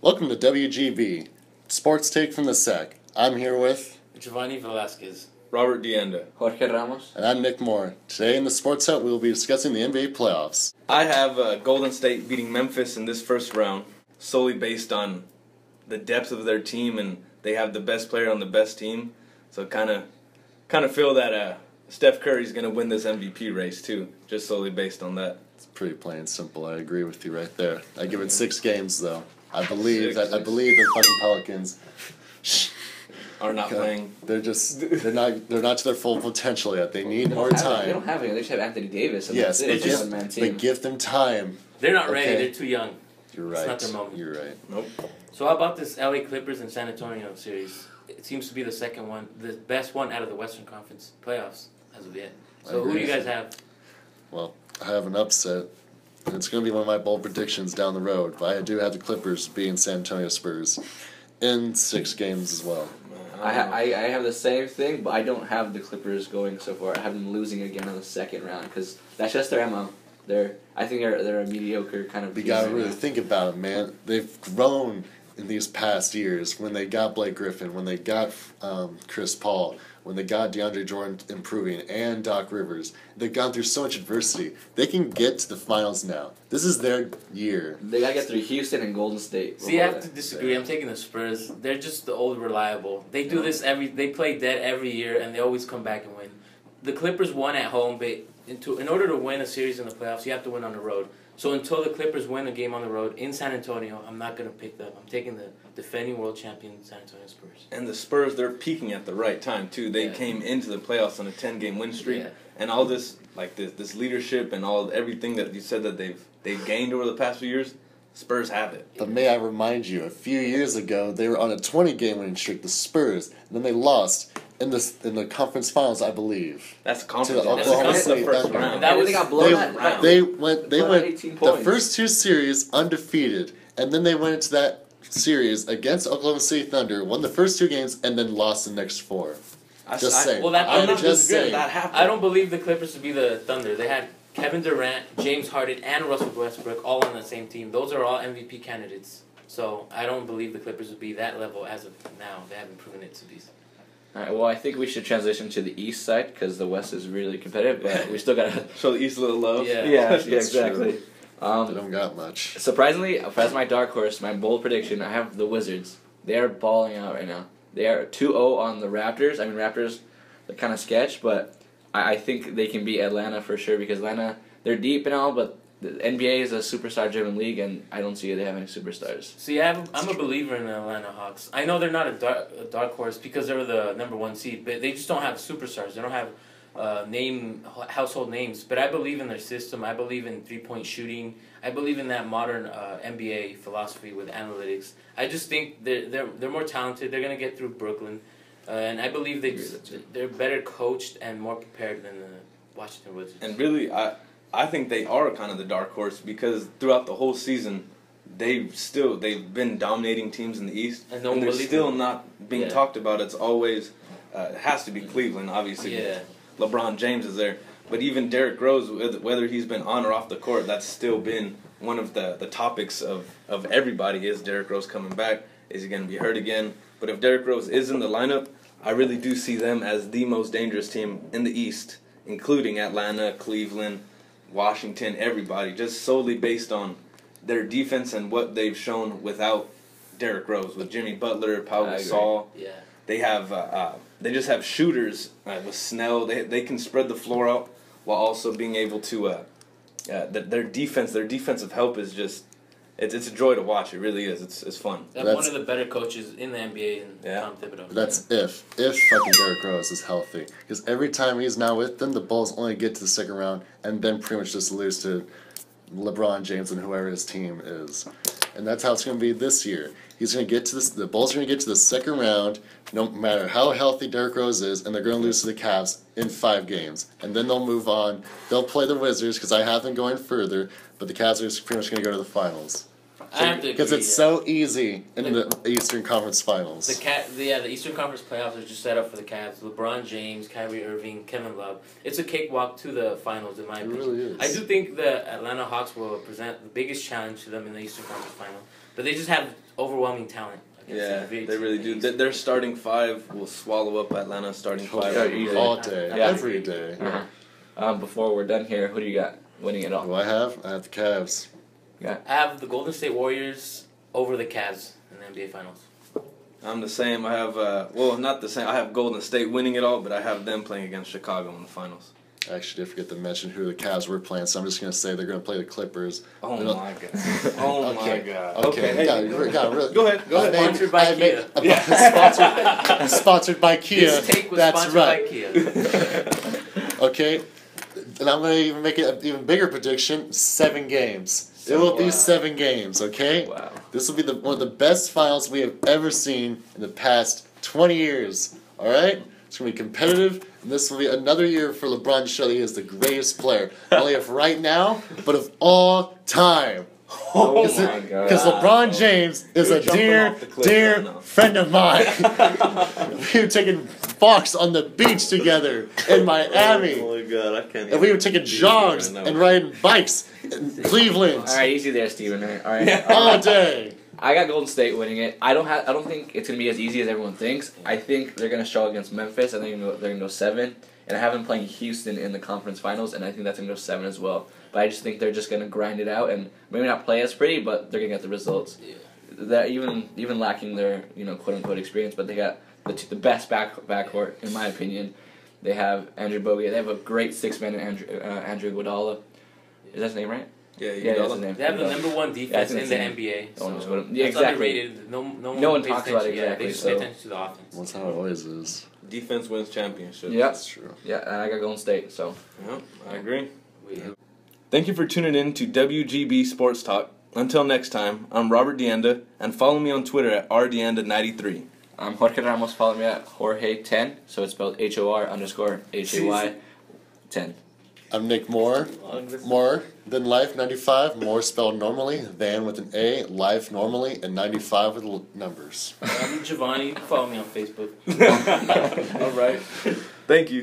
Welcome to WGB, Sports Take from the SEC. I'm here with Giovanni Velasquez, Robert Dienda, Jorge Ramos, and I'm Nick Moore. Today in the Sports Hut, we will be discussing the NBA playoffs. I have Golden State beating Memphis in this first round solely based on the depth of their team, and they have the best player on the best team. So kind of feel that Steph Curry's going to win this MVP race too, just solely based on that. It's pretty plain and simple. I agree with you right there. I give it 6 games though. I believe the fucking Pelicans Are not playing. They're not to their full potential yet. They need more time. They don't have it. They just have Anthony Davis. And Yes, but give them time. They're not ready. They're too young. You're right. It's not their moment. You're right. Nope. So how about this LA Clippers and San Antonio series? It seems to be the second one, the best one out of the Western Conference playoffs as of yet. So who do you guys have? Well, I have an upset. And it's going to be one of my bold predictions down the road, but I do have the Clippers beating San Antonio Spurs in 6 games as well. I have the same thing, but I don't have the Clippers going so far. I have them losing again in the second round because that's just their MO. I think they're a mediocre kind of. You got to really think about it, man. They've grown in these past years when they got Blake Griffin, when they got Chris Paul, when they got DeAndre Jordan improving, and Doc Rivers. They've gone through so much adversity. They can get to the finals now. This is their year. They got to get through Houston and Golden State. See, I have to disagree. I'm taking the Spurs. They're just the old reliable. They do this they play dead every year, and they always come back and win. The Clippers won at home, but in order to win a series in the playoffs, you have to win on the road. So until the Clippers win a game on the road in San Antonio, I'm not going to pick them. I'm taking the defending world champion San Antonio Spurs. And the Spurs, they're peaking at the right time too. They came into the playoffs on a 10-game win streak, and all this this leadership and everything that you said that they've gained over the past few years. Spurs have it. But may I remind you, a few years ago they were on a 20-game winning streak, the Spurs, and then they lost in the conference finals, I believe. That's a conference. To the Oklahoma City first Thunder. round. They got blown out. They went 18 the points. first 2 series undefeated, and then they went into that series against Oklahoma City Thunder, won the first 2 games, and then lost the next 4. Just saying. Well, I'm just saying. That happened. I don't believe the Clippers to be the Thunder. They had Kevin Durant, James Harden, and Russell Westbrook all on the same team. Those are all MVP candidates. So I don't believe the Clippers would be that level as of now. They haven't proven it to be. All right, well, I think we should transition to the East side because the West is really competitive, but we still got to show the East a little love. Yeah, exactly. They don't got much. Surprisingly, as my dark horse, my bold prediction, I have the Wizards. They are balling out right now. They are 2-0 on the Raptors. I mean, Raptors are kind of sketch, but I think they can beat Atlanta for sure because Atlanta, they're deep and all, but the NBA is a superstar-driven league, and I don't see they have any superstars. See, I'm a believer in the Atlanta Hawks. I know they're not a dark horse because they're the number 1 seed, but they just don't have superstars. They don't have household names. But I believe in their system. I believe in 3-point shooting. I believe in that modern NBA philosophy with analytics. I just think they're more talented. They're gonna get through Brooklyn, and I believe they're better coached and more prepared than the Washington Wizards. And really, I think they are kind of the dark horse because throughout the whole season, they've been dominating teams in the East, and they're still not being talked about. It's always it has to be Cleveland, obviously. Yeah. LeBron James is there, but even Derrick Rose, whether he's been on or off the court, that's still been one of the topics of everybody. Is Derrick Rose coming back? Is he going to be hurt again? But if Derrick Rose is in the lineup, I really do see them as the most dangerous team in the East, including Atlanta, Cleveland, Washington, everybody, just solely based on their defense and what they've shown without Derrick Rose, with Jimmy Butler, Pau Gasol. Yeah. They have they just have shooters with Snell. They can spread the floor out while also being able to their defensive help is just it's a joy to watch. It really is. It's fun. That's one of the better coaches in the NBA, Tom Thibodeau. That's if fucking Derrick Rose is healthy. Because every time he's not with them, the Bulls only get to the second round and then pretty much just lose to LeBron James and whoever his team is. And that's how it's going to be this year. He's going to get to the Bulls are going to get to the second round, no matter how healthy Derrick Rose is, and they're going to lose to the Cavs in 5 games. And then they'll move on. They'll play the Wizards because I have them going further, but the Cavs are pretty much going to go to the finals. I have to agree. Because it's so easy in the Eastern Conference Finals. The Eastern Conference playoffs are just set up for the Cavs. LeBron James, Kyrie Irving, Kevin Love. It's a cakewalk to the finals, in my opinion. It really is. I do think the Atlanta Hawks will present the biggest challenge to them in the Eastern Conference final. But they just have overwhelming talent. Yeah, they really do. Their starting five will swallow up Atlanta's starting five all day, every day. Before we're done here, who do you got winning it all? Who I have? I have the Cavs. I have the Golden State Warriors over the Cavs in the NBA Finals. I'm the same. I have, not the same. I have Golden State winning it all, but I have them playing against Chicago in the finals. I actually did forget to mention who the Cavs were playing, so I'm just going to say they're going to play the Clippers. Oh, my God. Oh, my God. Okay. Really, go ahead. Sponsored by Kia. Sponsored by Kia. This take was That's sponsored right. by Kia. Okay. And I'm going to even make it an even bigger prediction. 7 games. It will be 7 games, okay? Wow. This will be one of the best finals we have ever seen in the past 20 years. All right? It's going to be competitive, and this will be another year for LeBron to show that he is the greatest player. Not only of right now, but of all time. Oh, my God. Because LeBron James is a dear friend of mine. We were taking walks on the beach together in Miami. Oh, my God. I can't And we were taking jogs and riding bikes in Cleveland. All right, easy there, Steven. All right. All day. I got Golden State winning it. I don't think it's gonna be as easy as everyone thinks. I think they're gonna struggle against Memphis. I think they're gonna go 7, and I have them playing Houston in the conference finals, and I think that's gonna go 7 as well. But I just think they're just gonna grind it out and maybe not play as pretty, but they're gonna get the results. Yeah. That even lacking their quote unquote experience, but they got the best backcourt in my opinion. They have Andrew Bogut. They have a great 6-man Andrew Iguodala. Is that his name right? Yeah, that's his name. They have the number 1 defense in the NBA. So yeah, exactly. underrated. No one talks about it attention. exactly. They just pay attention to the offense. That's how it always is. Defense wins championships. Yeah, That's true. Yeah, and I got Golden State. So. Yep, I agree. Yeah. Thank you for tuning in to WGB Sports Talk. Until next time, I'm Robert Deanda, and follow me on Twitter at rdeanda93. I'm Jorge Ramos. Follow me at Jorge10. So it's spelled HOR_HAY 10. I'm Nick Moore. More than Life 95. More spelled normally. Than with an A. Life normally. And 95 with numbers. I'm Giovanni. Follow me on Facebook. All right. Thank you.